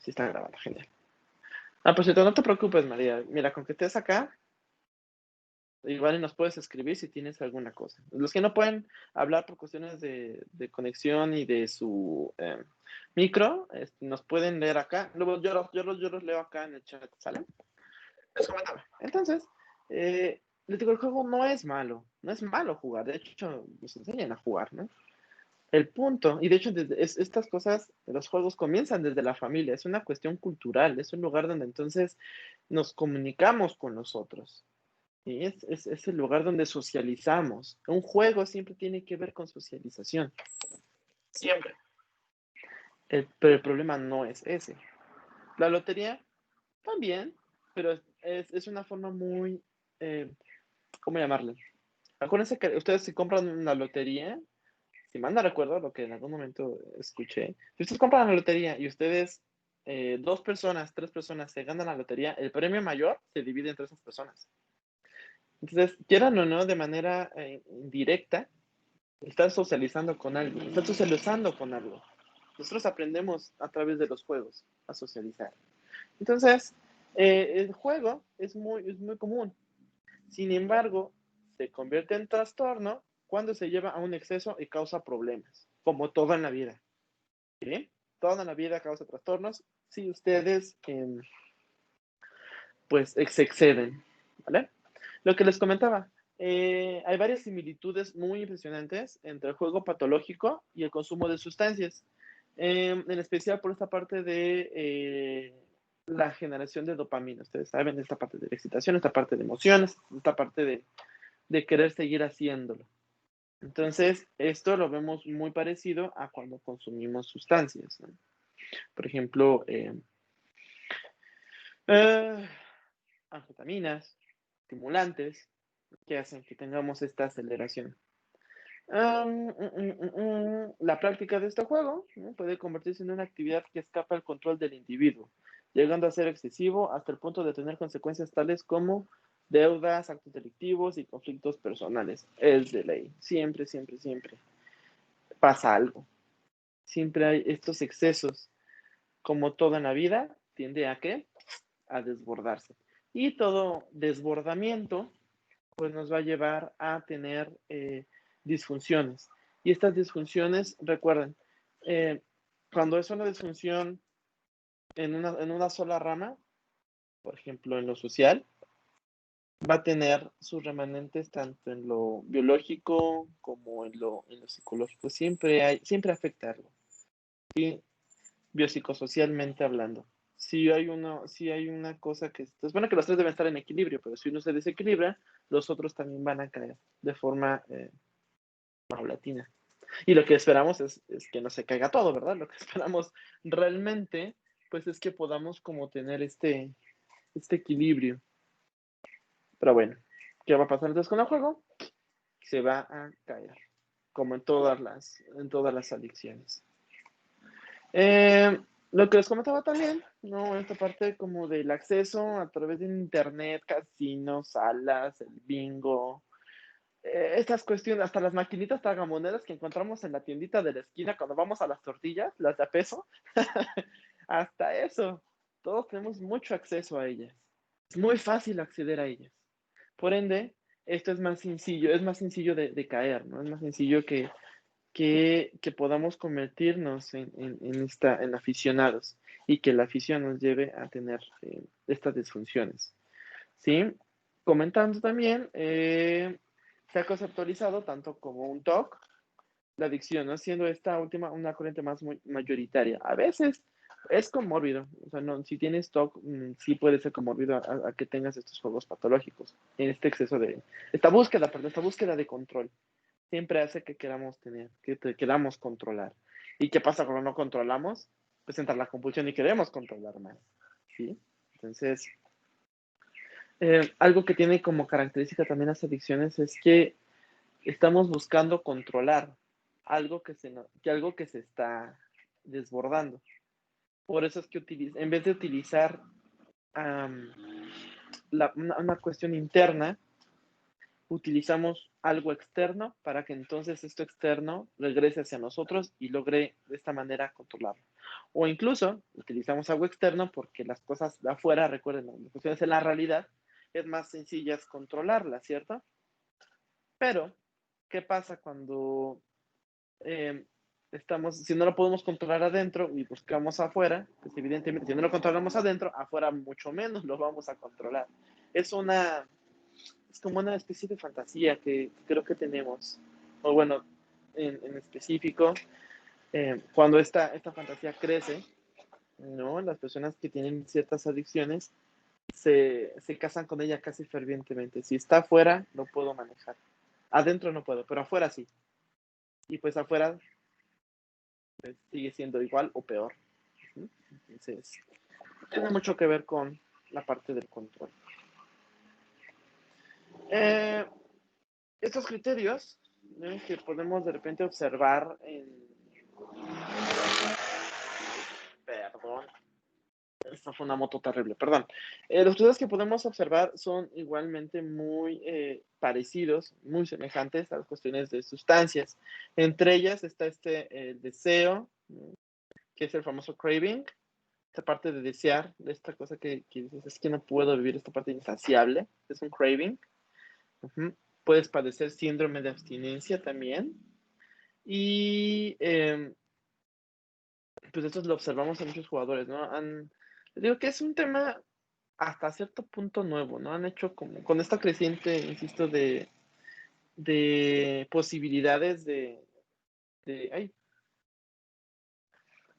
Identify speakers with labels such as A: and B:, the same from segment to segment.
A: Sí está grabando, genial. Por cierto, no te preocupes, María. Mira, con que estés acá, igual y nos puedes escribir si tienes alguna cosa. Los que no pueden hablar por cuestiones de conexión y de su micro, nos pueden leer acá. Luego yo los leo acá en el chat, ¿sale? Les comentaba. Entonces, les digo, el juego no es malo. No es malo jugar. De hecho, nos enseñan a jugar, ¿no? El punto, y de hecho estas cosas, los juegos comienzan desde la familia, es una cuestión cultural, es un lugar donde entonces nos comunicamos con los otros. Y es el lugar donde socializamos. Un juego siempre tiene que ver con socialización. Siempre. Pero el problema no es ese. La lotería también, pero es una forma muy, ¿cómo llamarle? Acuérdense que ustedes si compran una lotería, si mal no recuerdo lo que en algún momento escuché, si ustedes compran la lotería y ustedes, 2 personas, 3 personas se ganan la lotería, el premio mayor se divide entre esas personas. Entonces, quieran o no, de manera indirecta, están socializando con algo, están socializando con algo. Nosotros aprendemos a través de los juegos a socializar. Entonces, el juego es muy común. Sin embargo, se convierte en trastorno cuando se lleva a un exceso y causa problemas, como todo en la vida. ¿Sí? Todo en la vida causa trastornos si ustedes pues se exceden, ¿vale? Lo que les comentaba, hay varias similitudes muy impresionantes entre el juego patológico y el consumo de sustancias, en especial por esta parte de la generación de dopamina. Ustedes saben, esta parte de la excitación, esta parte de emociones, esta parte de querer seguir haciéndolo. Entonces, esto lo vemos muy parecido a cuando consumimos sustancias, ¿no? Por ejemplo, anfetaminas, estimulantes, que hacen que tengamos esta aceleración. La práctica de este juego, ¿no?, puede convertirse en una actividad que escapa al control del individuo, llegando a ser excesivo hasta el punto de tener consecuencias tales como deudas, actos delictivos y conflictos personales. Es de ley. Siempre, siempre, siempre pasa algo. Siempre hay estos excesos. Como todo en la vida, tiende a ¿qué? A desbordarse. Y todo desbordamiento pues nos va a llevar a tener disfunciones. Y estas disfunciones, recuerden, cuando es una disfunción en una sola rama, por ejemplo, en lo social, va a tener sus remanentes tanto en lo biológico como en lo psicológico. Siempre afecta algo, ¿sí? Biopsicosocialmente hablando. Si hay una cosa que es bueno que los tres deben estar en equilibrio, pero si uno se desequilibra, los otros también van a caer de forma paulatina. Y lo que esperamos es que no se caiga todo, ¿verdad? Lo que esperamos realmente, pues es que podamos como tener este equilibrio. Pero bueno, ¿qué va a pasar entonces con el juego? Se va a caer, como en todas las adicciones. Lo que les comentaba también, ¿no? Esta parte como del acceso a través de internet, casinos, salas, el bingo, estas cuestiones, hasta las maquinitas tragamonedas que encontramos en la tiendita de la esquina cuando vamos a las tortillas, las de a peso, hasta eso, todos tenemos mucho acceso a ellas. Es muy fácil acceder a ellas. Por ende, esto es más sencillo de caer, ¿no? Es más sencillo que podamos convertirnos en aficionados y que la afición nos lleve a tener estas disfunciones, ¿sí? Comentando también, se ha conceptualizado tanto como un TOC, la adicción, ¿no? Siendo esta última una corriente más mayoritaria. A veces es comórbido, o sea, no, si tienes TOC, sí puede ser comórbido a que tengas estos juegos patológicos, en este exceso esta búsqueda de control siempre hace que queramos tener, que queramos controlar. ¿Y qué pasa cuando no controlamos? Pues entra la compulsión y queremos controlar más, ¿sí? Entonces, algo que tiene como característica también las adicciones es que estamos buscando controlar algo que se está desbordando. Por eso es que en vez de utilizar una cuestión interna, utilizamos algo externo para que entonces esto externo regrese hacia nosotros y logre de esta manera controlarlo. O incluso utilizamos algo externo porque las cosas de afuera, recuerden, las cuestiones en la realidad, es más sencillas controlarlas, ¿cierto? Pero, ¿qué pasa cuando si no lo podemos controlar adentro y buscamos afuera? Pues evidentemente, si no lo controlamos adentro, afuera mucho menos lo vamos a controlar. Es como una especie de fantasía que creo que tenemos. O bueno, en específico, cuando esta fantasía crece, ¿no? Las personas que tienen ciertas adicciones se casan con ella casi fervientemente. Si está afuera, no puedo manejar. Adentro no puedo, pero afuera sí. Y pues afuera pues, sigue siendo igual o peor. ¿Sí? Entonces, tiene mucho que ver con la parte del control. Estos criterios, ¿no?, que podemos de repente observar Perdón, esta fue una moto terrible, perdón. Los criterios que podemos observar son igualmente muy parecidos, muy semejantes a las cuestiones de sustancias. Entre ellas está el deseo, ¿no?, que es el famoso craving, esta parte de desear, de esta cosa que dices, es que no puedo vivir, esta parte insaciable, es un craving. Puedes padecer síndrome de abstinencia también. Y pues esto lo observamos en muchos jugadores, ¿no? Digo que es un tema hasta cierto punto nuevo, ¿no? Han hecho como con esta creciente, insisto, de posibilidades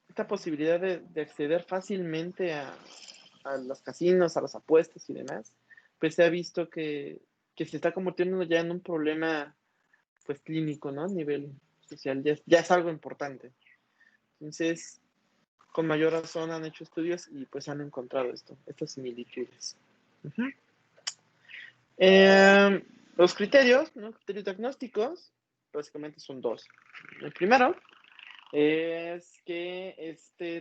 A: esta posibilidad de acceder fácilmente a los casinos, a las apuestas y demás, pues se ha visto que se está convirtiendo ya en un problema, pues, clínico, ¿no? A nivel social, ya es algo importante. Entonces, con mayor razón han hecho estudios y pues han encontrado estas similitudes. Uh-huh. Los criterios, ¿no?, criterios diagnósticos, básicamente son dos. El primero es que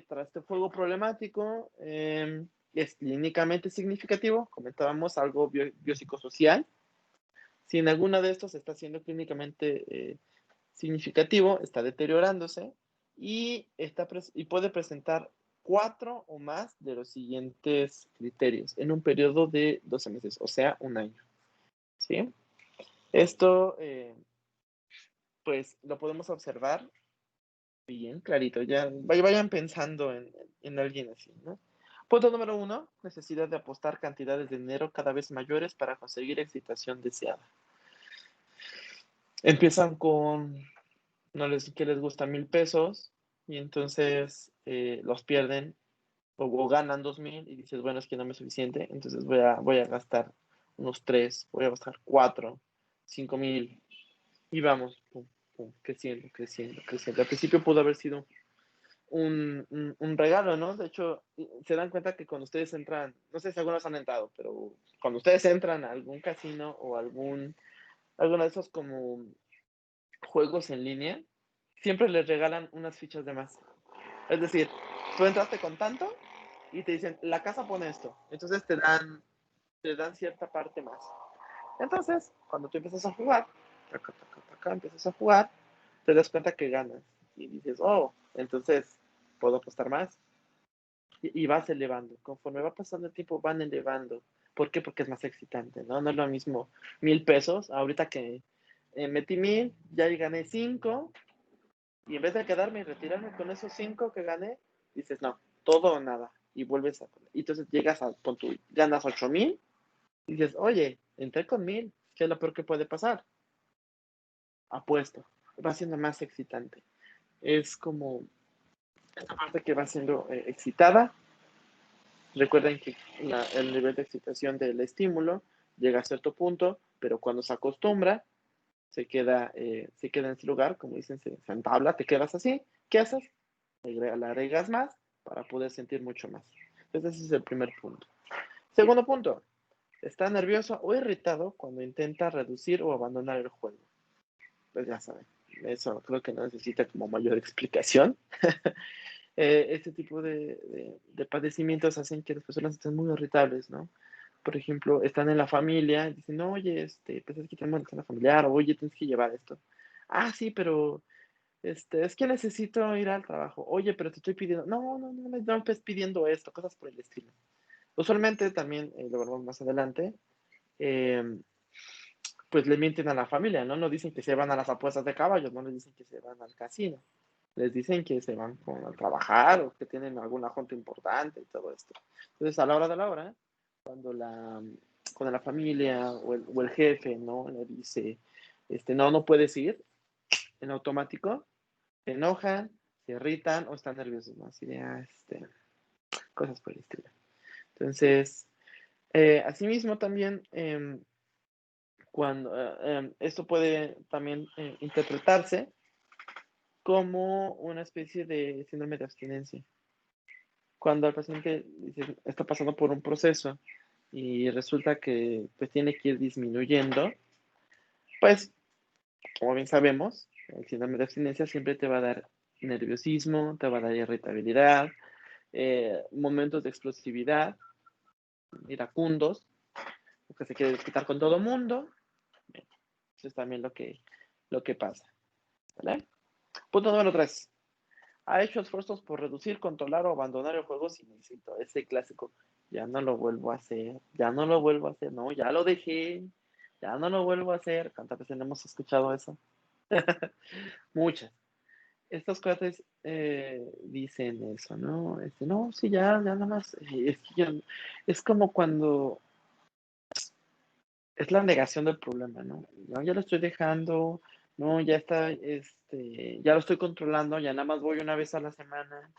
A: tras este juego problemático es clínicamente significativo, comentábamos algo biopsicosocial. Si en alguna de estos está siendo clínicamente significativo, está deteriorándose y puede presentar 4 o más de los siguientes criterios en un periodo de 12 meses, o sea, un año. ¿Sí? Esto, pues, lo podemos observar bien clarito. Ya vayan pensando en alguien así, ¿no? Punto número 1, necesidad de apostar cantidades de dinero cada vez mayores para conseguir excitación deseada. Empiezan con que les gusta 1,000 pesos y entonces los pierden o ganan 2,000 y dices, bueno, es que no me es suficiente, entonces voy a gastar unos 3, voy a gastar 4, 5,000 y vamos, pum, pum, creciendo, creciendo, creciendo. Al principio pudo haber sido un regalo, ¿no? De hecho, se dan cuenta que cuando ustedes entran, no sé si algunos han entrado, pero cuando ustedes entran a algún casino o alguno de esos como juegos en línea, siempre les regalan unas fichas de más. Es decir, tú entraste con tanto y te dicen, la casa pone esto. Entonces te dan cierta parte más. Entonces, cuando tú empiezas a jugar, empiezas a jugar, te das cuenta que ganas. Y dices, oh, entonces puedo apostar más. Y vas elevando. Conforme va pasando el tiempo, van elevando. ¿Por qué? Porque es más excitante, ¿no? No es lo mismo 1,000 pesos. Ahorita que metí 1,000, ya gané 5. Y en vez de quedarme y retirarme con esos 5 que gané, dices, no, todo o nada. Y vuelves a poner. Y entonces llegas ganas 8,000. Y dices, oye, entré con 1,000. ¿Qué es lo peor que puede pasar? Apuesto. Va siendo más excitante. Es como esta parte que va siendo excitada. Recuerden que el nivel de excitación del estímulo llega a cierto punto, pero cuando se acostumbra, se queda en ese lugar, como dicen, se entabla, te quedas así. ¿Qué haces? Le agregas más para poder sentir mucho más. Entonces ese es el primer punto. Segundo punto, está nervioso o irritado cuando intenta reducir o abandonar el juego. Pues ya saben, eso creo que no necesita como mayor explicación. Este tipo de padecimientos hacen que las personas estén muy irritables, ¿no? por ejemplo, están en la familia, y dicen, oye, pues es que tenemos una cena familiar, oye, tienes que llevar esto. Ah, sí, pero es que necesito ir al trabajo. Oye, pero te estoy pidiendo. No, no, no, no me estés pidiendo esto, cosas por el estilo. Usualmente también, lo veremos más adelante, eh, pues le mienten a la familia, ¿no? No dicen que se van a las apuestas de caballos, no les dicen que se van al casino. Les dicen que se van a trabajar o que tienen alguna junta importante y todo esto. Entonces, a la hora de la hora, cuando la familia o el jefe, ¿no? Le dice, no, no puedes ir, en automático, se enojan, se irritan o están nerviosos, ¿no? Así de, cosas por el estilo. Entonces, asimismo también, cuando esto puede también interpretarse como una especie de síndrome de abstinencia. Cuando el paciente dice, está pasando por un proceso y resulta que pues, tiene que ir disminuyendo, pues, como bien sabemos, el síndrome de abstinencia siempre te va a dar nerviosismo, te va a dar irritabilidad, momentos de explosividad, iracundos, que se quiere desquitar con todo mundo. Eso es también lo que pasa. ¿Vale? Punto número 3. Ha hecho esfuerzos por reducir, controlar o abandonar el juego sin éxito. Ese clásico, ya no lo vuelvo a hacer, ya no lo vuelvo a hacer, no, ya lo dejé, ya no lo vuelvo a hacer. ¿Cuántas veces hemos escuchado eso? Muchas. Estos cuates dicen eso, ¿no? No, sí, ya nada más. Es como cuando es la negación del problema, ¿no? No, ya lo estoy dejando, no, ya está, ya lo estoy controlando, ya nada más voy una vez a la semana,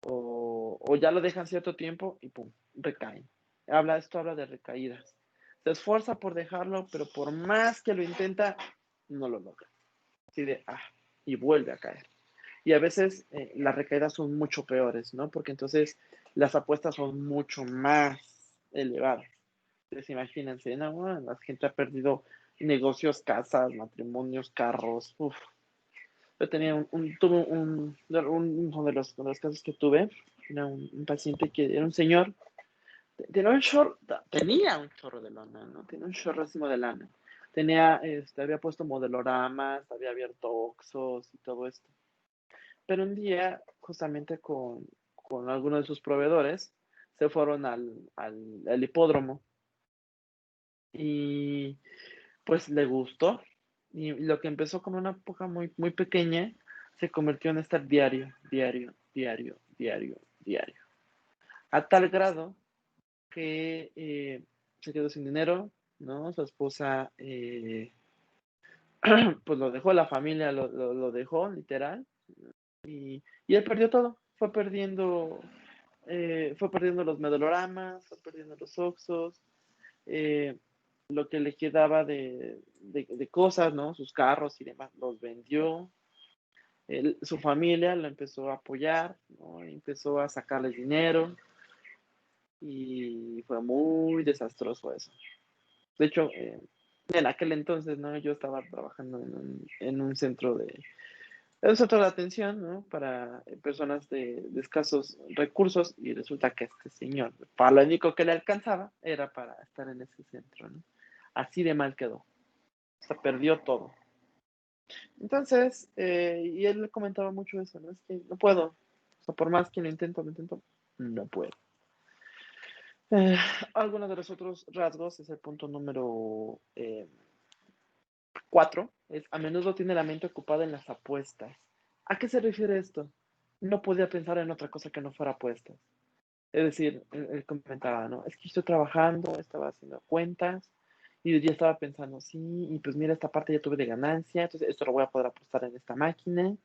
A: o ya lo dejan cierto tiempo y pum, recaen. Esto habla de recaídas. Se esfuerza por dejarlo, pero por más que lo intenta, no lo logra. Así de, y vuelve a caer. Y a veces las recaídas son mucho peores, ¿no? Porque entonces las apuestas son mucho más elevadas. Entonces, imagínense, ¿no? Bueno, la gente ha perdido negocios, casas, matrimonios, carros. Uf. Yo tenía tuve uno de los casos que tuve, era un paciente que era un señor, tenía un chorro de lana, ¿no? Tenía un chorrísimo de lana. Había puesto modeloramas, había abierto Oxxos y todo esto. Pero un día, justamente con algunos de sus proveedores, se fueron al hipódromo y pues le gustó. Y lo que empezó con una época muy, muy pequeña se convirtió en estar diario, diario, diario, diario, diario. A tal grado que se quedó sin dinero, ¿no? Su esposa, pues lo dejó, la familia lo dejó, literal, y él perdió todo. Fue perdiendo los medaloramas, fue perdiendo los Oxxos, eh, lo que le quedaba de cosas, ¿no? Sus carros y demás, los vendió. Su familia lo empezó a apoyar, ¿no? Empezó a sacarles dinero y fue muy desastroso eso. De hecho, en aquel entonces, ¿no? Yo estaba trabajando en un centro de atención, ¿no? Para personas de escasos recursos y resulta que este señor, para lo único que le alcanzaba era para estar en ese centro, ¿no? Así de mal quedó. O sea, perdió todo. Entonces, y él comentaba mucho eso, ¿no? Es que no puedo. O sea, por más que lo intento, no puedo. Algunos de los otros rasgos es el punto número 4, es a menudo tiene la mente ocupada en las apuestas. ¿A qué se refiere esto? No podía pensar en otra cosa que no fuera apuestas. Es decir, él comentaba, ¿no? Es que estoy trabajando, estaba haciendo cuentas y ya estaba pensando, sí, y pues mira, esta parte ya tuve de ganancia, entonces esto lo voy a poder apostar en esta máquina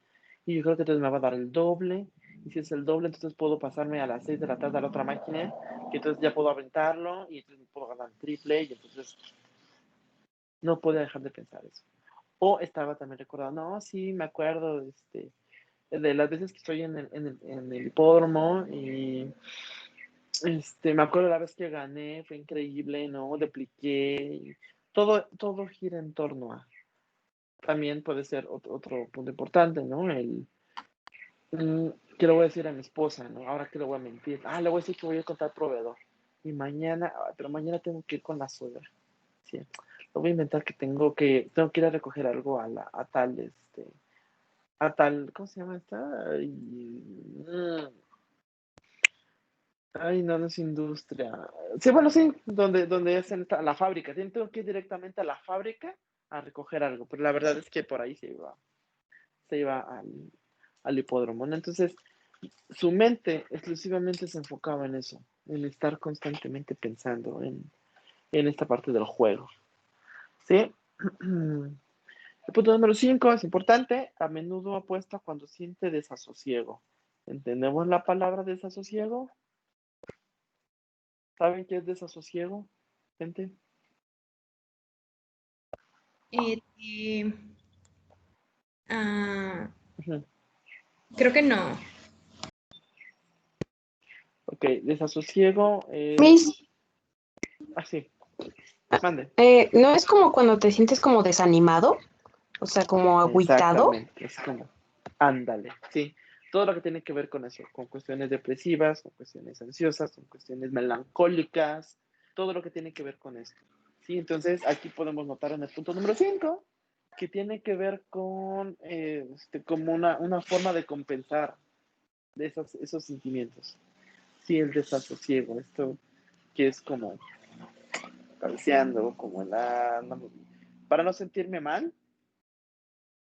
A: y yo creo que entonces me va a dar el doble. Y si es el doble, entonces puedo pasarme a las 6 de la tarde a la otra máquina, que entonces ya puedo aventarlo y entonces puedo ganar el triple y entonces no podía dejar de pensar eso. O estaba también recordando, no, sí, me acuerdo de las veces que estoy en el hipódromo y me acuerdo la vez que gané, fue increíble, ¿no? Dupliqué. Todo gira en torno a. También puede ser otro punto importante, ¿no? ¿Qué le voy a decir a mi esposa, ¿no? Ahora que le voy a mentir. Le voy a decir que voy a contar proveedor. Y mañana, pero mañana tengo que ir con la suegra. Sí, lo voy a inventar que tengo que ir a recoger algo a tal, ¿cómo se llama esta? Ay, no, no es industria. Sí, bueno, sí, donde hacen la fábrica. Tengo que ir directamente a la fábrica a recoger algo, pero la verdad es que por ahí se iba al hipódromo, ¿no? Entonces, su mente exclusivamente se enfocaba en eso, en estar constantemente pensando en esta parte del juego, ¿sí? El punto número 5 es importante, a menudo apuesta cuando siente desasosiego. ¿Entendemos la palabra desasosiego? ¿Saben qué es desasosiego, gente?
B: Eh, eh, ah,
A: Ujú.
B: creo que no.
A: Ok, desasosiego
C: Miss,
A: es así, mande.
C: ¿no es como cuando te sientes como desanimado? O sea, como agüitado.
A: Exactamente, es como, ándale, sí. Todo lo que tiene que ver con eso, con cuestiones depresivas, con cuestiones ansiosas, con cuestiones melancólicas, todo lo que tiene que ver con esto. Sí, entonces aquí podemos notar en el punto número 5 que tiene que ver con como una forma de compensar de esos sentimientos. Sí, el desasosiego, esto que es como cabeceando, como para no sentirme mal,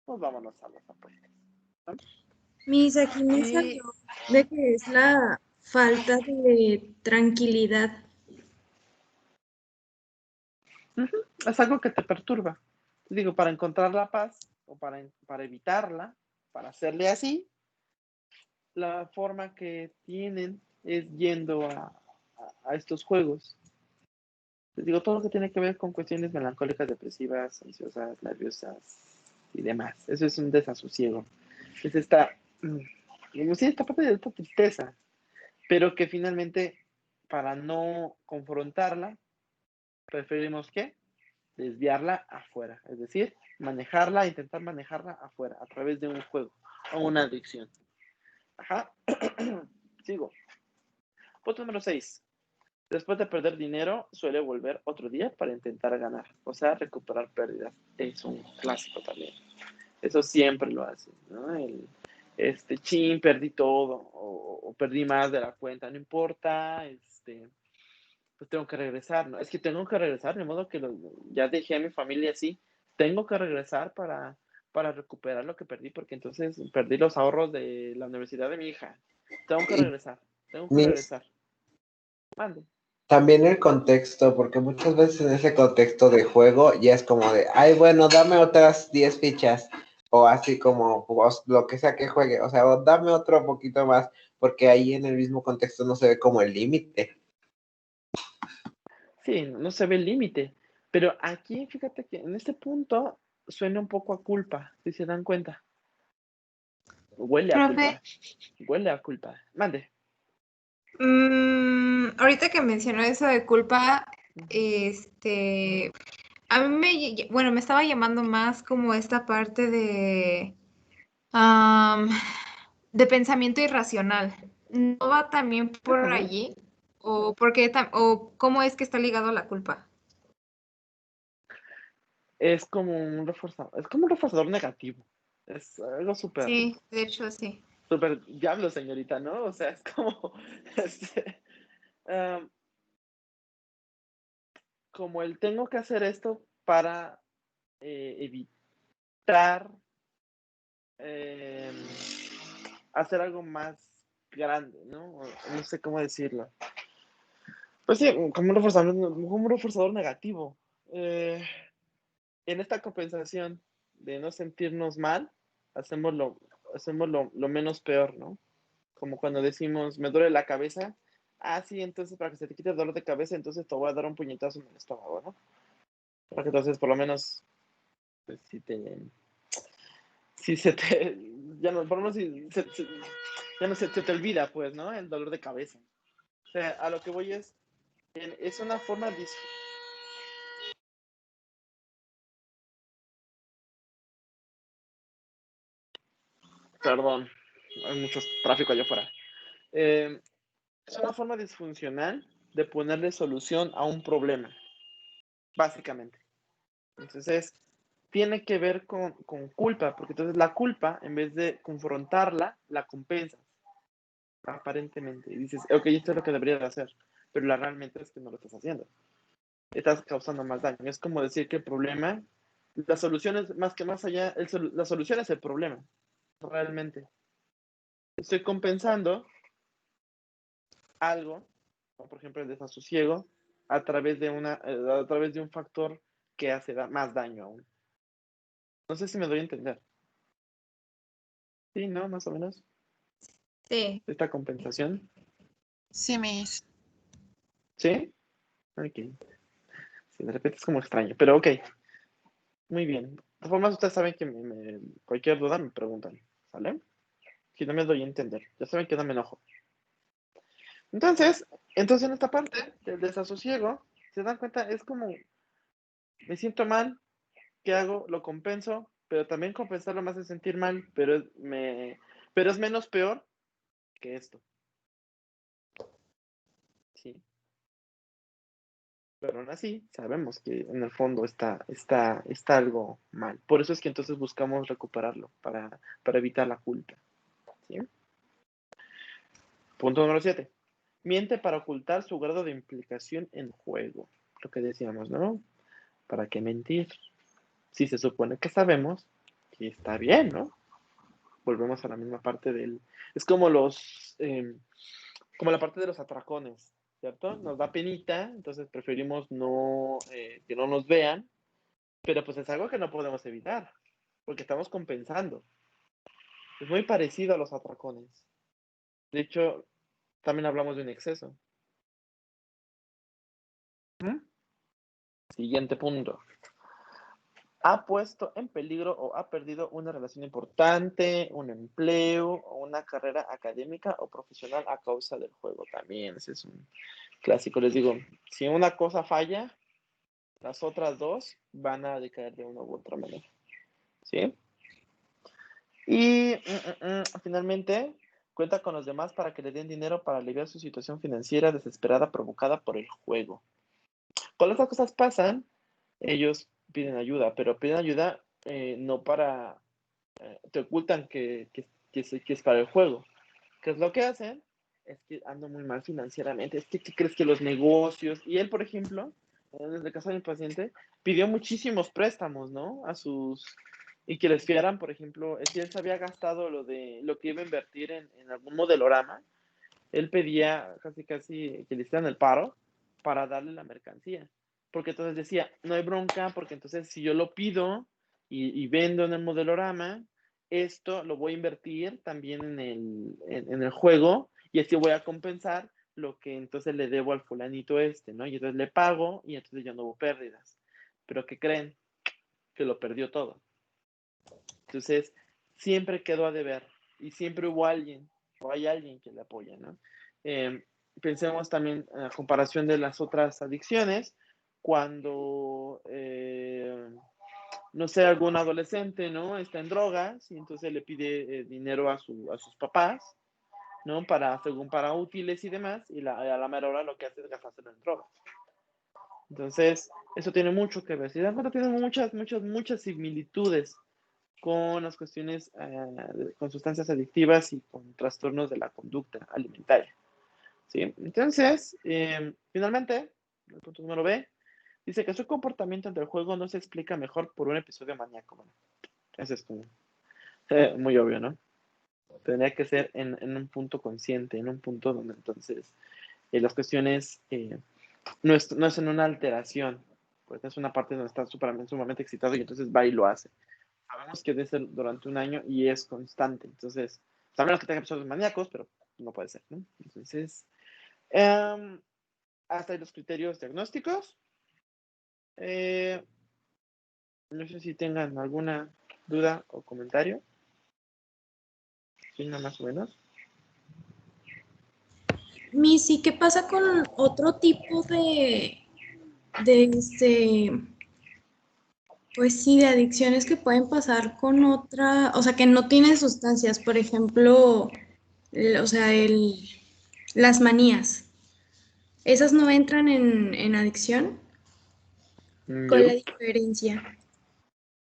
A: pues vámonos a las apuestas, ¿no?
B: Mis, aquí me
A: Y
B: salió de que es la falta de tranquilidad.
A: ujú, es algo que te perturba. Digo, para encontrar la paz o para evitarla, para hacerle así, la forma que tienen es yendo a estos juegos. Les digo, todo lo que tiene que ver con cuestiones melancólicas, depresivas, ansiosas, nerviosas y demás. Eso es un desasosiego. Es sí, esta parte de esta tristeza, pero que finalmente, para no confrontarla, preferimos ¿qué? Desviarla afuera. Es decir, intentar manejarla afuera, a través de un juego o una adicción. Ajá. Sigo. Punto número 6. Después de perder dinero, suele volver otro día para intentar ganar, o sea, recuperar pérdidas. Es un clásico también. Eso siempre lo hace, ¿no? Chin, perdí todo, o perdí más de la cuenta, no importa, pues tengo que regresar, ¿no? Es que tengo que regresar, de modo que ya dejé a mi familia así, tengo que regresar para recuperar lo que perdí, porque entonces perdí los ahorros de la universidad de mi hija. Tengo que
D: Y
A: regresar, tengo que
D: Miss,
A: regresar. Mande.
D: también el contexto, porque muchas veces en ese contexto de juego ya es como de, ay, bueno, dame otras 10 fichas, o así como pues, lo que sea que juegue, o sea, o dame otro poquito más, porque ahí en el mismo contexto no se ve como el límite.
A: Sí, no se ve el límite. Pero aquí, fíjate que en este punto suena un poco a culpa, si se dan cuenta. Huele a
B: Profe,
A: culpa. Huele a culpa. Mande.
B: ahorita que mencionó eso de culpa,
A: Ujú.
B: a mí bueno, me estaba llamando más como esta parte am, de pensamiento irracional. ¿No va también por
A: Ujú.
B: allí? ¿O por qué o cómo es que está ligado a la culpa?
A: Es como un reforzador negativo. Es algo súper,
B: Sí, de hecho, sí.
A: súper diablo, señorita, ¿no? O sea, es como, este, um, como el tengo que hacer esto para evitar eh, hacer algo más grande, ¿no? No sé cómo decirlo. Pues sí, como un reforzador negativo. Eh, en esta compensación de no sentirnos mal, hacemos lo menos peor, ¿no? Como cuando decimos, me duele la cabeza. Ah, sí, entonces para que se te quite el dolor de cabeza, entonces te voy a dar un puñetazo en el estómago, ¿no? Para que entonces por lo menos, pues, si se te, ya no, por lo menos ya no se te olvida, pues, ¿no? El dolor de cabeza. O sea, a lo que voy es una forma, perdón, hay mucho tráfico allá afuera. Es una forma disfuncional de ponerle solución a un problema, básicamente. Entonces, tiene que ver con culpa, porque entonces la culpa, en vez de confrontarla, la compensas, aparentemente. Y dices, ok, esto es lo que debería de hacer, pero la realmente es que no lo estás haciendo. Estás causando más daño. Es como decir que el problema, la solución es más allá, la solución es el problema, realmente. Estoy compensando algo, como por ejemplo el desasosiego, a través de un factor que hace más daño aún. No sé si me doy a entender. Sí, ¿no? Más o menos.
B: Sí.
A: Esta compensación.
E: Sí, Miss.
A: ¿Sí? Ok. Sí, de repente es como extraño, pero ok. Muy bien. De todas formas, ustedes saben que cualquier duda me preguntan, ¿sale? Si no me doy a entender. Ya saben que no me enojo. Entonces en esta parte del desasosiego, se dan cuenta, es como, me siento mal, ¿qué hago? Lo compenso, pero también compensarlo me hace sentir mal, pero es menos peor que esto. Sí. Pero aún así, sabemos que en el fondo está algo mal. Por eso es que entonces buscamos recuperarlo, para evitar la culpa. ¿Sí? Punto número 7. Miente para ocultar su grado de implicación en juego. Lo que decíamos, ¿no? ¿Para qué mentir? Si se supone que sabemos que está bien, ¿no? Volvemos a la misma parte del... Es como como la parte de los atracones, ¿cierto? Nos da penita, entonces preferimos que no nos vean, pero pues es algo que no podemos evitar, porque estamos compensando. Es muy parecido a los atracones. De hecho, también hablamos de un exceso. Siguiente punto. Ha puesto en peligro o ha perdido una relación importante, un empleo o una carrera académica o profesional a causa del juego. También ese es un clásico. Les digo, si una cosa falla, las otras dos van a decaer de una u otra manera. ¿Sí? Y finalmente, cuenta con los demás para que le den dinero para aliviar su situación financiera desesperada provocada por el juego. Cuando estas cosas pasan, ellos piden ayuda, pero piden ayuda no para... te ocultan que es para el juego. ¿Qué es lo que hacen? Es que ando muy mal financieramente. Es que ¿qué crees que los negocios? Y él, por ejemplo, en el caso de mi paciente, pidió muchísimos préstamos, ¿no? Y que les fiaran, por ejemplo, si él se había gastado lo que iba a invertir en algún modelorama, él pedía casi que le hicieran el paro para darle la mercancía. Porque entonces decía, no hay bronca, porque entonces si yo lo pido y vendo en el modelorama, esto lo voy a invertir también en el juego y así voy a compensar lo que entonces le debo al fulanito ¿no? Y entonces le pago y entonces ya no hubo pérdidas. Pero ¿qué creen? Que lo perdió todo. Entonces, siempre quedó a deber y siempre hubo alguien o hay alguien que le apoya, ¿no? Pensemos también en la comparación de las otras adicciones, cuando, no sé, algún adolescente, ¿no? Está en drogas y entonces le pide dinero a sus papás, ¿no? Según para útiles y demás, y a la mera hora lo que hace es gastárselo en drogas. Entonces, eso tiene mucho que ver. Si dan cuenta, tiene muchas similitudes con las cuestiones, con sustancias adictivas y con trastornos de la conducta alimentaria. ¿Sí? Entonces, finalmente, el punto número B, dice que su comportamiento ante el juego no se explica mejor por un episodio maníaco. Bueno, eso es como muy obvio, ¿no? Tendría que ser en un punto consciente, en un punto donde entonces las cuestiones no es en una alteración, pues es una parte donde está sumamente excitado y entonces va y lo hace. Sabemos que debe ser durante un año y es constante. Entonces, a menos que tenga episodios maníacos, pero no puede ser, ¿no? Entonces, hasta ahí los criterios diagnósticos. No sé si tengan alguna duda o comentario. Sí, nada más o menos.
F: Missy, ¿qué pasa con otro tipo pues sí, de adicciones que pueden pasar con otra, o sea, que no tienen sustancias, por ejemplo, o sea, las manías? esas no entran en adicción. ¿Cuál es la
A: Yup.
F: diferencia?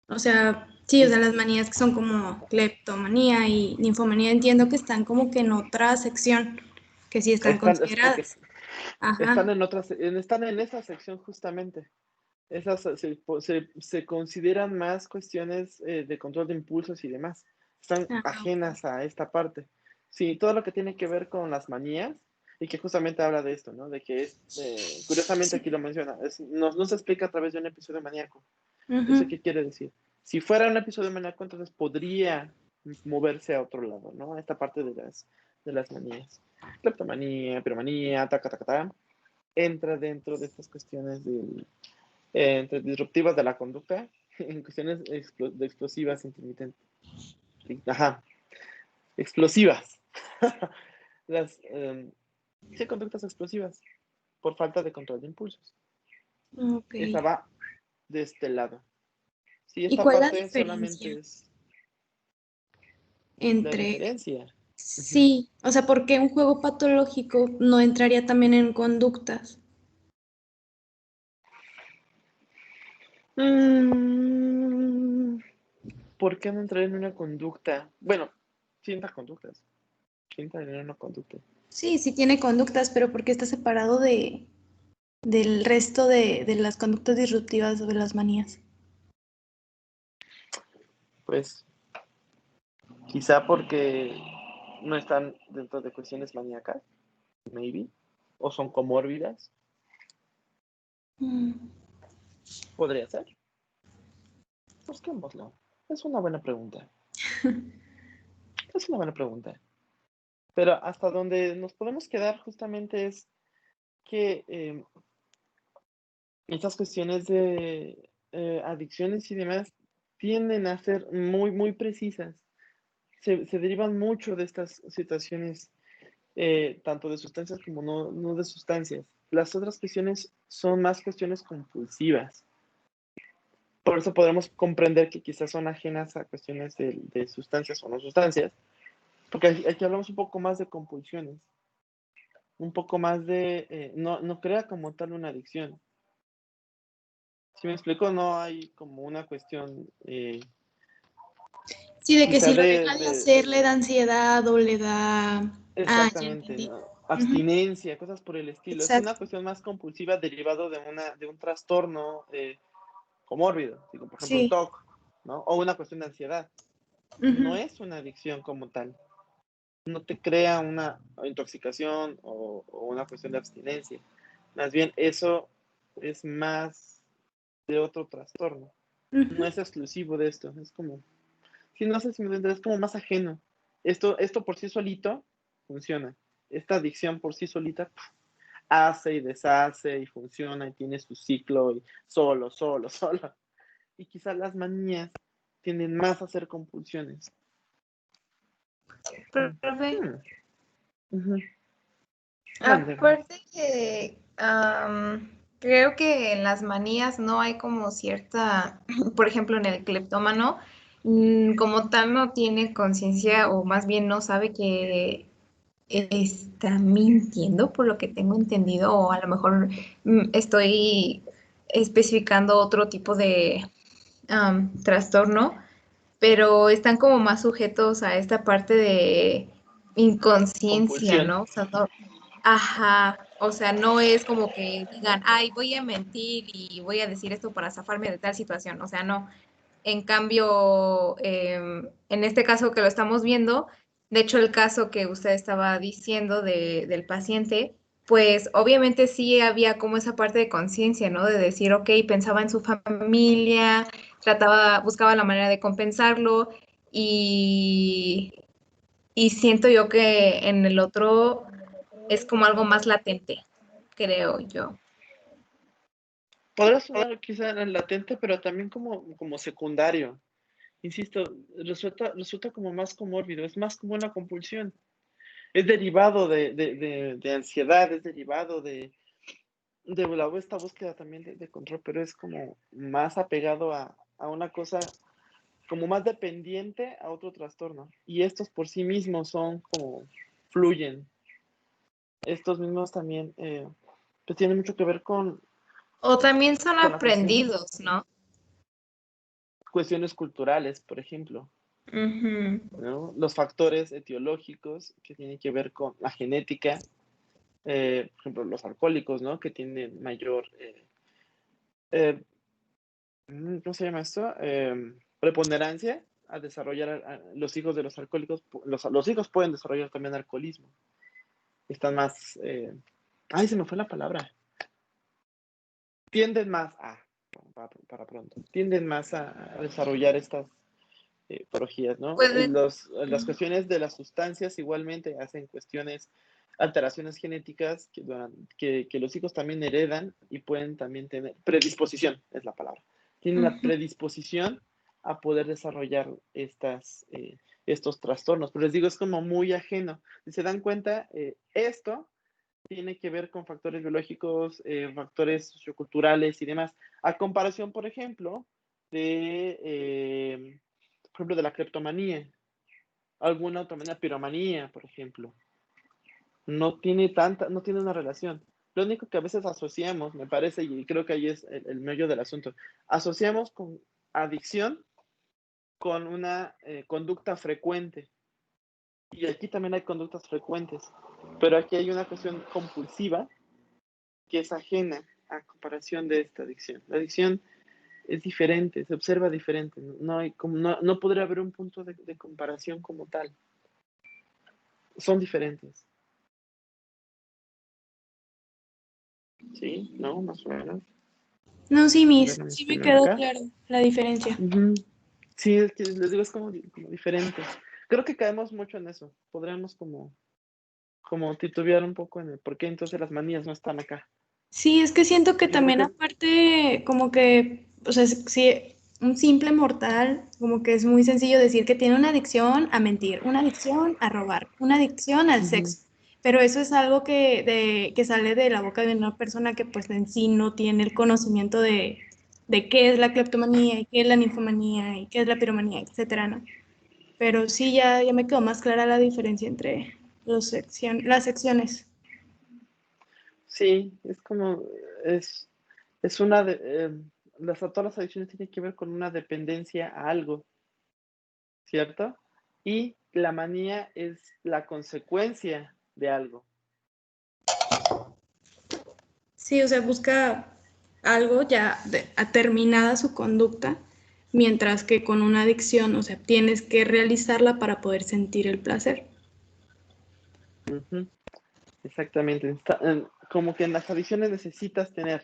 F: O sea, sí, o sea, las manías que son como cleptomanía y ninfomanía, entiendo que están como que en otra sección, que sí están
A: Porque
F: consideradas.
A: están
F: Ajá.
A: están en esa sección justamente. Esas se consideran más cuestiones de control de impulsos y demás. Están
F: Ah, ok.
A: ajenas a esta parte. Sí, todo lo que tiene que ver con las manías, y que justamente habla de esto, ¿no? De que es, curiosamente
F: Sí.
A: aquí lo menciona, no se explica a través de un episodio maníaco. ¿Eso
F: Ujú.
A: qué quiere decir? Si fuera un episodio maníaco, entonces podría moverse a otro lado, ¿no? A esta parte de las manías. Cleptomanía, piromanía, taca, taca, taca, entra dentro de estas cuestiones entre disruptivas de la conducta en cuestiones de explosivas intermitentes. Ajá, explosivas. Las sí, conductas explosivas por falta de control de impulsos.
F: Ok.
A: Esa va de este lado. Si
F: ¿Y
A: esta
F: cuál es la
A: parte solamente
F: diferencia
A: es la
F: entre,
A: diferencia. Ujú.
F: sí, o sea, por qué un juego patológico no entraría también en conductas?
A: Mm, ¿Por qué no entrar en una conducta? Bueno, sienta conductas. Sienta en una conducta.
F: Sí, sí tiene conductas, pero ¿por qué está separado del resto de las conductas disruptivas o de las manías?
A: Pues quizá porque no están dentro de cuestiones maníacas, maybe, o son comórbidas,
F: Mm,
A: podría ser. Busquémoslo. Es una buena pregunta. Es una buena pregunta. Pero hasta donde nos podemos quedar justamente es que estas cuestiones de adicciones y demás tienden a ser muy, muy precisas. Se derivan mucho de estas situaciones, tanto de sustancias como no de sustancias. Las otras cuestiones son más cuestiones compulsivas. Por eso podemos comprender que quizás son ajenas a cuestiones de sustancias o no sustancias, porque aquí hablamos un poco más de compulsiones, un poco más de, no crea como tal una adicción. Si me explico, no hay como una cuestión
F: sí, de que
A: quizá
F: si lo deja de hacer le da ansiedad o le da... Ah, ya
A: exactamente,
F: entendí.
A: ¿no?
F: Ujú,
A: Abstinencia, cosas por el estilo. Es una
F: exacto.
A: cuestión más compulsiva derivado de un trastorno comórbido, digo, por ejemplo, un
F: Sí.
A: TOC, ¿no? O una cuestión de ansiedad. No
F: Ujú,
A: es una adicción como tal. No te crea una intoxicación o una cuestión de abstinencia. Más bien, eso es más de otro trastorno. No
F: ujú.
A: es exclusivo de esto. Es como, sí, no sé si me entiendes, es como más ajeno. Esto por sí solito funciona. Esta adicción por sí solita hace y deshace y funciona y tiene su ciclo y solo, solo, solo. Y quizás las manías tienden más a ser compulsiones.
B: Profe,
A: Hmm, ujú. Mande.
B: aparte que creo que en las manías no hay como cierta, por ejemplo, en el cleptómano, como tal no tiene conciencia o más bien no sabe que está mintiendo por lo que tengo entendido o a lo mejor estoy especificando otro tipo de trastorno, pero están como más sujetos a esta parte de inconsciencia,
A: Compulsión.
B: ¿no? O sea, no, ajá, o sea, no es como que digan, ay, voy a mentir y voy a decir esto para zafarme de tal situación, o sea, no. En cambio, en este caso que lo estamos viendo, de hecho el caso que usted estaba diciendo del paciente, pues obviamente sí había como esa parte de conciencia, ¿no? De decir, ok, pensaba en su familia, buscaba la manera de compensarlo y, y siento yo que en el otro es como algo más latente, creo yo.
A: Podrá sonar quizá en latente, pero también como secundario. Insisto, resulta como más comórbido, es más como una compulsión. Es derivado de ansiedad, es derivado esta búsqueda también de control, pero es como más apegado a una cosa, como más dependiente a otro trastorno. Y estos por sí mismos son como fluyen. Estos mismos también pues tiene mucho que ver con
B: O también son
A: Con la cuestión.
B: aprendidos, ¿no?
A: cuestiones culturales, por ejemplo,
B: Ujú.
A: ¿no? Los factores etiológicos que tienen que ver con la genética, por ejemplo, los alcohólicos, ¿no? Que tienen mayor, ¿cómo se llama esto? Preponderancia a desarrollar los hijos de los alcohólicos. Los hijos pueden desarrollar también alcoholismo. Están más, ay, se me fue la palabra. Tienden más para pronto, tienden más a desarrollar estas patologías, ¿no?
B: Pueden-
A: Las cuestiones de las sustancias igualmente hacen cuestiones, alteraciones genéticas que los hijos también heredan y pueden también tener, predisposición es la palabra, tienen la
B: Ujú.
A: predisposición a poder desarrollar estos trastornos, pero les digo, es como muy ajeno. Si se dan cuenta, esto tiene que ver con factores biológicos, factores socioculturales y demás, a comparación, por ejemplo, de la cleptomanía, alguna otra manera, piromanía, por ejemplo. No tiene una relación. Lo único que a veces asociamos, me parece, y creo que ahí es el meollo del asunto, asociamos con adicción con una conducta frecuente. Y aquí también hay conductas frecuentes, pero aquí hay una cuestión compulsiva que es ajena a comparación de esta adicción. La adicción es diferente, se observa diferente, no podría haber un punto de comparación como tal. Son diferentes. ¿Sí? ¿No? Más o menos.
F: No, sí, Miss,
A: Déjame
F: sí me
A: escribir
F: quedó
A: acá.
F: claro la diferencia.
A: Sí, es que les digo, es como diferente. Creo que caemos mucho en eso. Podríamos como titubear un poco en el por qué entonces las manías no están acá.
F: Sí, es que siento que
A: Yo creo
F: también
A: que
F: aparte, como que, o sea, si un simple mortal, como que es muy sencillo decir que tiene una adicción a mentir, una adicción a robar, una adicción al sexo, pero eso es algo que sale de la boca de una persona que pues en sí no tiene el conocimiento de qué es la cleptomanía y qué es la ninfomanía y qué es la piromanía, etcétera, ¿no? Pero sí, ya me quedó más clara la diferencia entre las secciones.
A: sí, es como, es una todas las adicciones tienen que ver con una dependencia a algo, ¿cierto? Y la manía es la consecuencia de algo.
F: Sí, o sea, busca algo ya terminada su conducta, mientras que con una adicción, o sea, tienes que realizarla para poder sentir el placer.
A: Ujú, exactamente. Como que en las adicciones necesitas tener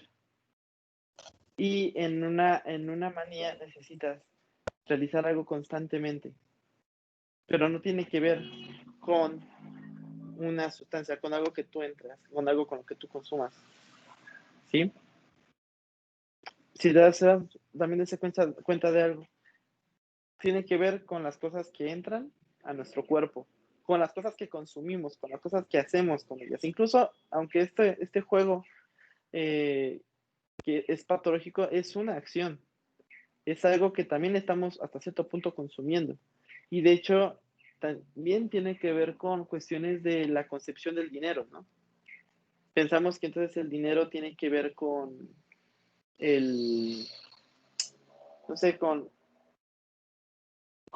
A: y en una manía necesitas realizar algo constantemente, pero no tiene que ver con una sustancia, con algo que tú entras, con algo con lo que tú consumas, ¿sí? Si te das también se cuenta de algo, tiene que ver con las cosas que entran a nuestro cuerpo, con las cosas que consumimos, con las cosas que hacemos con ellas. Incluso, aunque este juego que es patológico, es una acción, es algo que también estamos hasta cierto punto consumiendo. Y de hecho, también tiene que ver con cuestiones de la concepción del dinero, ¿no? Pensamos que entonces el dinero tiene que ver con no sé, con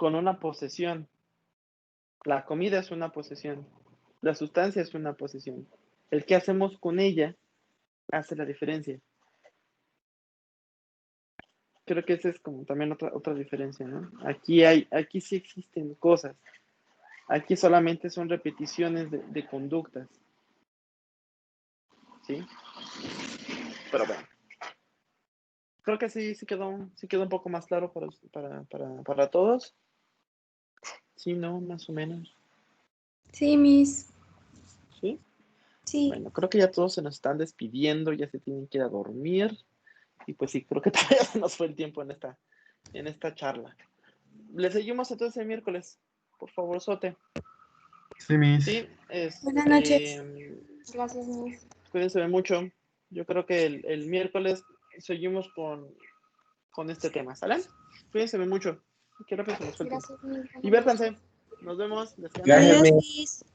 A: una posesión. La comida es una posesión, la sustancia es una posesión. El que hacemos con ella hace la diferencia. Creo que esa es como también otra diferencia, ¿no? Aquí sí existen cosas. Aquí solamente son repeticiones de conductas. ¿Sí? Pero bueno. Creo que sí quedó un poco más claro para todos. Sí, ¿no? Más o menos.
F: Sí, Miss.
A: ¿Sí?
F: Sí.
A: Bueno, creo que ya todos se nos están despidiendo, ya se tienen que ir a dormir. Y pues sí, creo que todavía se nos fue el tiempo en esta charla. Le seguimos entonces el miércoles. Por favor, Sote.
G: Sí, Miss.
A: Sí,
F: Buenas noches.
C: Gracias, Miss.
A: cuídense mucho. Yo creo que el miércoles seguimos con este tema, ¿sale? Cuídense mucho. Qué rápido se nos fue el tiempo.
C: Gracias, Miss. Buenas noches.
A: Diviértanse. Nos vemos. Descansen.
D: Gracias,
F: Adiós,
D: mi
F: Miss.